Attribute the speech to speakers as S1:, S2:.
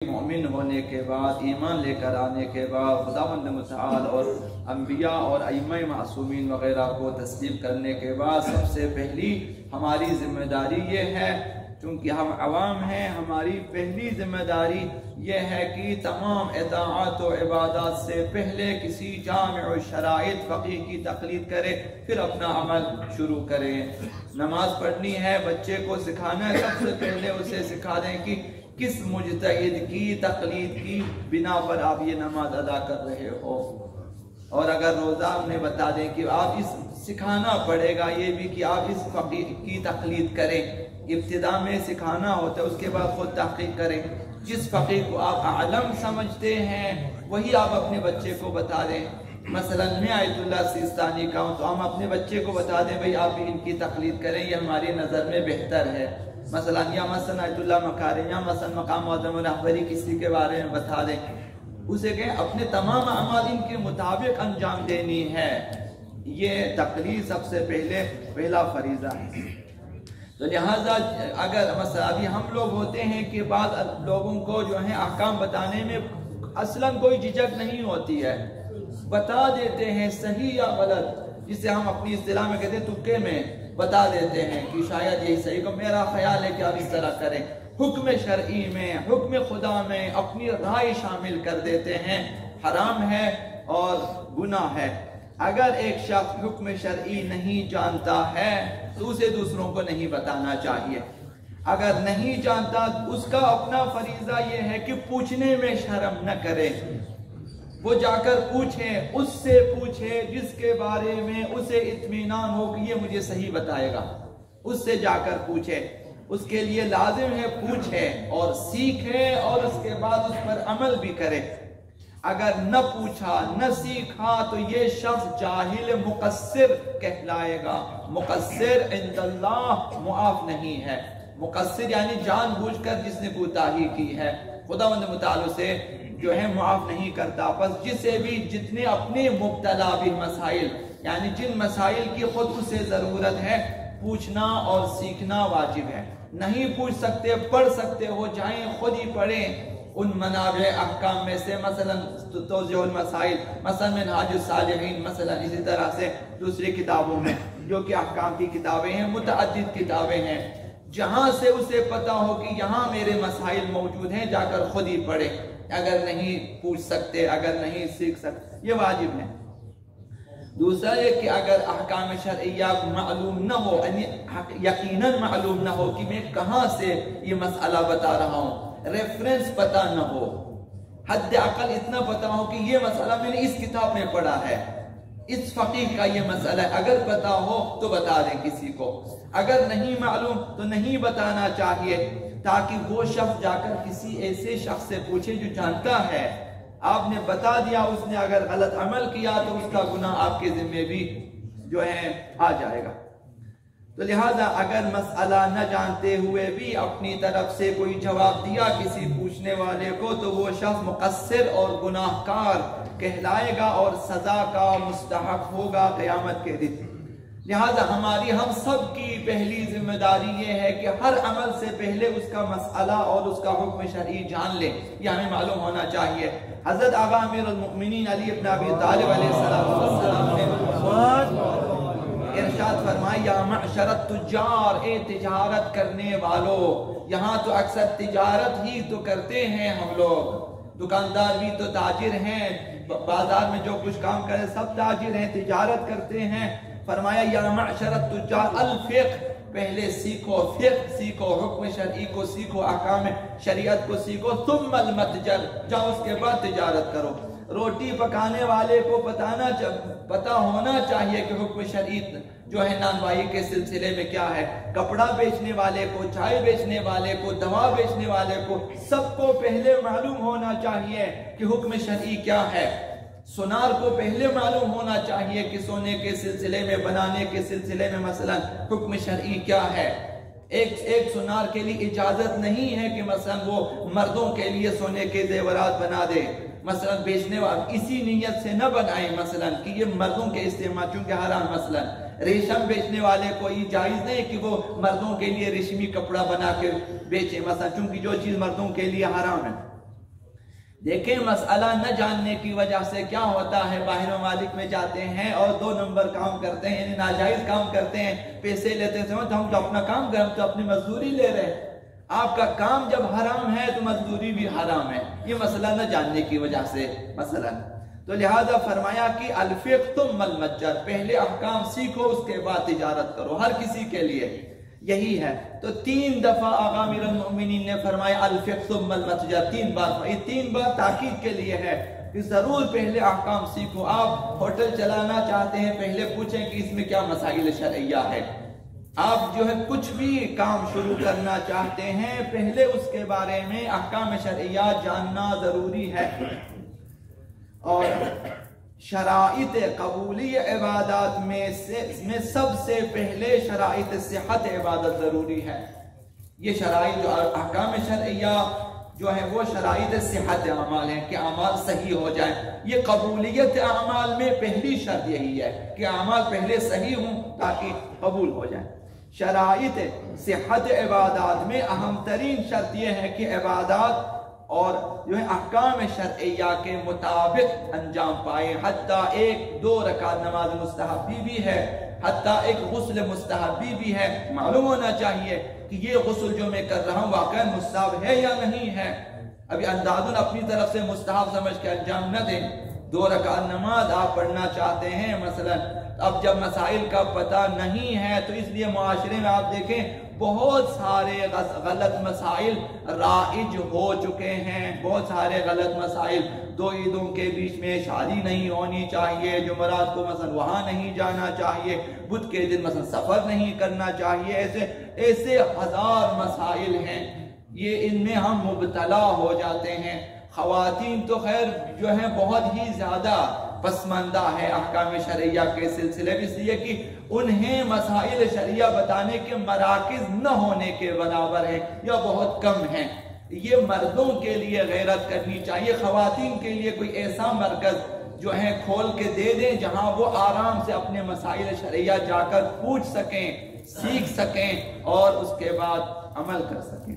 S1: مومن ہونے کے بعد، ایمان لے کر آنے کے بعد خداوند متعال اور انبیاء اور ائمہ معصومین وغیرہ کو تسلیم کرنے کے بعد سب سے پہلی ہماری ذمہ داری یہ ہے، چونکہ ہم عوام ہیں، ہماری پہلی ذمہ داری یہ ہے کہ تمام اطاعت و عبادات سے پہلے کسی جامع و شرائط فقیہ کی تقلید کرے، پھر اپنا عمل شروع کریں۔ نماز پڑھنی ہے، بچے کو سکھانا ہے، سب سے پہلے اسے سکھا دیں کہ کس مجتہد کی تقلید کی بنا پر آپ یہ نماز ادا کر رہے ہو، اور اگر روزہ انہیں بتا دیں کہ آپ اس سکھانا پڑے گا یہ بھی کہ آپ اس فقیہ کی تقلید کریں، ابتدا میں سکھانا ہوتا ہے، اس کے بعد خود تحقیق کریں۔ جس فقیہ کو آپ عالم سمجھتے ہیں وہی آپ اپنے بچے کو بتا دیں۔ مثلا میں آیت اللہ سیستانی کا ہوں تو ہم اپنے بچے کو بتا دیں بھئی آپ ان کی تقلید کریں، یہ ہماری نظر میں بہتر ہے۔ مثلا یا مثلا آیت اللہ مکارم یا مثلا مقام معظم رہبری کسی کے بارے میں بتا دیں، اسے کہیں اپنے تمام اعمال ان کے مطابق انجام دینی ہے۔ یہ تقلید سب سے پہلا فریضہ ہے۔ تو لہذا اگر مثلا ابھی ہم لوگ ہوتے ہیں کہ بعض لوگوں کو جو ہے احکام بتانے میں اصلاً کوئی جھجک نہیں ہوتی ہے، بتا دیتے ہیں صحیح یا غلط، جسے ہم اپنی اصطلاح میں کہتے ہیں تکے میں بتا دیتے ہیں کہ شاید یہی صحیح کو میرا خیال ہے کہ آپ اس طرح کریں۔ حکم شرعی میں، حکم خدا میں اپنی رائے شامل کر دیتے ہیں، حرام ہے اور گناہ ہے۔ اگر ایک شخص حکم شرعی نہیں جانتا ہے تو اسے دوسروں کو نہیں بتانا چاہیے۔ اگر نہیں جانتا اس کا اپنا فریضہ یہ ہے کہ پوچھنے میں شرم نہ کرے، وہ جا کر پوچھیں، اس سے پوچھیں جس کے بارے میں اسے اطمینان ہو کہ یہ مجھے صحیح بتائے گا، اس سے جا کر پوچھیں۔ اس کے لیے لازم ہے پوچھیں اور سیکھیں اور اس کے بعد اس پر عمل بھی کریں۔ اگر نہ پوچھا نہ سیکھا تو یہ شخص جاہل مقصر کہلائے گا۔ مقصر عند اللہ معاف نہیں ہے، مقصر یعنی جان بوجھ کر جس نے کوتاہی کی ہے، خداوند متعال سے جو ہے معاف نہیں کرتا۔ پس جسے بھی جتنے اپنے مبتلا بھی مسائل، یعنی جن مسائل کی خود اسے ضرورت ہے، پوچھنا اور سیکھنا واجب ہے۔ نہیں پوچھ سکتے، پڑھ سکتے ہو، جائیں خود ہی پڑھیں ان منابع احکام میں سے، مثلا توضیح المسائل، مثلا منہاج الصالحین، مثلا اسی طرح سے دوسری کتابوں میں جو کہ احکام کی کتابیں ہیں، متعدد کتابیں ہیں، جہاں سے اسے پتا ہو کہ یہاں میرے مسائل موجود ہیں، جا کر خود ہی پڑھے۔ اگر نہیں پوچھ سکتے، اگر نہیں سیکھ سکتے، یہ واجب ہے۔ دوسرا یہ کہ اگر احکام شرعیہ معلوم نہ ہو، یعنی یقیناً معلوم نہ ہو کہ میں کہاں سے یہ مسئلہ بتا رہا ہوں، ریفرنس پتہ نہ ہو، حد اقل اتنا پتہ ہو کہ یہ مسئلہ میں نے اس کتاب میں پڑھا ہے، اس فقیہ کا یہ مسئلہ ہے، اگر پتہ ہو تو بتا دیں کسی کو، اگر نہیں معلوم تو نہیں بتانا چاہیے، تاکہ وہ شخص جا کر کسی ایسے شخص سے پوچھے جو جانتا ہے۔ آپ نے بتا دیا، اس نے اگر غلط عمل کیا تو اس کا گناہ آپ کے ذمہ بھی جو ہے آ جائے گا۔ تو لہذا اگر مسئلہ نہ جانتے ہوئے بھی اپنی طرف سے کوئی جواب دیا کسی پوچھنے والے کو تو وہ شخص مقصر اور گناہ کار کہلائے گا اور سزا کا مستحق ہوگا قیامت کے دن۔ لہذا ہماری ہم سب کی پہلی ذمہ داری یہ ہے کہ ہر عمل سے پہلے اس کا مسئلہ اور اس کا حکم شرعی جان لیں، یہ ہمیں معلوم ہونا چاہیے۔ حضرت آقا امیر المؤمنین علی بن ابی طالب علیہ السلام نے ارشاد فرمایا، یا معشر التجار، اے تجارت کرنے والو، یہاں تو اکثر تجارت ہی تو کرتے ہیں ہم لوگ، دکاندار بھی تو تاجر ہیں، بازار میں جو کچھ کام کرے سب تاجر ہیں، تجارت کرتے ہیں۔ فرمایا یا معشر التجار الفقہ، پہلے سیکھو فقہ، سیکھو حکم شرعی کو، سیکھو احکام شریعت کو سیکھو، ثم المتجر، جاؤ اس کے بعد تجارت کرو۔ روٹی پکانے والے کو پتہ ہونا چاہیے کہ حکم شرعی جو ہے نانوائی کے سلسلے میں کیا ہے، کپڑا بیچنے والے کو، چائے بیچنے والے کو، دوا بیچنے والے کو، سب کو پہلے معلوم ہونا چاہیے کہ حکم شرعی کیا ہے۔ سونار کو پہلے معلوم ہونا چاہیے کہ سونے کے سلسلے میں، بنانے کے سلسلے میں مثلا حکم شرعی کیا ہے۔ ایک سونار کے لیے اجازت نہیں ہے کہ مثلا وہ مردوں کے لیے سونے کے زیورات بنا دے، مثلا بیچنے والے اسی نیت سے نہ بنائیں مثلا کہ یہ مردوں کے استعمال، چونکہ حرام۔ مثلا ریشم بیچنے والے کو یہ جائز نہیں کہ وہ مردوں کے لیے ریشمی کپڑا بنا کے بیچے، مثلا چونکہ جو چیز مردوں کے لیے حرام ہے۔ دیکھیں مسئلہ نہ جاننے کی وجہ سے کیا ہوتا ہے، باہر ممالک میں جاتے ہیں اور 2 نمبر کام کرتے ہیں، یعنی ناجائز کام کرتے ہیں، پیسے لیتے ہیں، تو ہم تو اپنا کام کریں، ہم تو اپنی مزدوری لے رہے ہیں۔ آپ کا کام جب حرام ہے تو مزدوری بھی حرام ہے، یہ مسئلہ نہ جاننے کی وجہ سے مثلا۔ تو لہذا فرمایا کہ الفقہ ثم المتجر، پہلے احکام سیکھو اس کے بعد تجارت کرو، ہر کسی کے لیے یہی ہے۔ تو 3 دفعہ آقا امیر المؤمنین نے فرمایا الفقہ ثم المتجر، 3 بار، یہ 3 بار تاکید کے لیے ہے کہ ضرور پہلے احکام سیکھو۔ آپ ہوٹل چلانا چاہتے ہیں، پہلے پوچھیں کہ اس میں کیا مسائل شرعیہ ہے۔ آپ جو ہے کچھ بھی کام شروع کرنا چاہتے ہیں، پہلے اس کے بارے میں احکام شرعیہ جاننا ضروری ہے۔ اور شرائط قبولی عبادات میں سب سے پہلے شرائط صحت عبادت ضروری ہے۔ یہ شرائط جو احکام شرعیہ جو ہے وہ شرائط صحت اعمال ہیں کہ اعمال صحیح ہو جائیں۔ یہ قبولیت اعمال میں پہلی شرط یہی ہے کہ اعمال پہلے صحیح ہوں تاکہ قبول ہو جائیں۔ شرائط صحت عبادات میں اہم ترین شرط یہ ہے کہ عبادات اور جو ہے احکام شرعیہ کے مطابق انجام پائے، حتیٰ 1-2 رکعت نماز مستحبی بھی ہے، حتیٰ ایک غسل مستحبی بھی ہے، معلوم ہونا چاہیے کہ یہ غسل جو میں کر رہا ہوں واقعا مستحب ہے یا نہیں ہے۔ ابھی اندازن اپنی طرف سے مستحب سمجھ کے انجام نہ دیں۔ 2 رکعت نماز آپ پڑھنا چاہتے ہیں مثلا، اب جب مسائل کا پتہ نہیں ہے تو اس لیے معاشرے میں آپ دیکھیں بہت سارے غلط مسائل رائج ہو چکے ہیں، بہت سارے غلط مسائل۔ 2 عیدوں کے بیچ میں شادی نہیں ہونی چاہیے، جمعرات کو مثلا وہاں نہیں جانا چاہیے، بدھ کے دن مثلا سفر نہیں کرنا چاہیے، ایسے ہزار مسائل ہیں، یہ ان میں ہم مبتلا ہو جاتے ہیں۔ خواتین تو خیر جو ہیں بہت ہی زیادہ پسماندہ ہے احکام شرعیہ کے سلسلے میں، اس لیے کہ انہیں مسائل شرعیہ بتانے کے مراکز نہ ہونے کے برابر ہیں یا بہت کم ہیں۔ یہ مردوں کے لیے غیرت کرنی چاہیے، خواتین کے لیے کوئی ایسا مرکز جو ہے کھول کے دے دیں جہاں وہ آرام سے اپنے مسائل شرعیہ جا کر پوچھ سکیں، سیکھ سکیں اور اس کے بعد عمل کر سکیں۔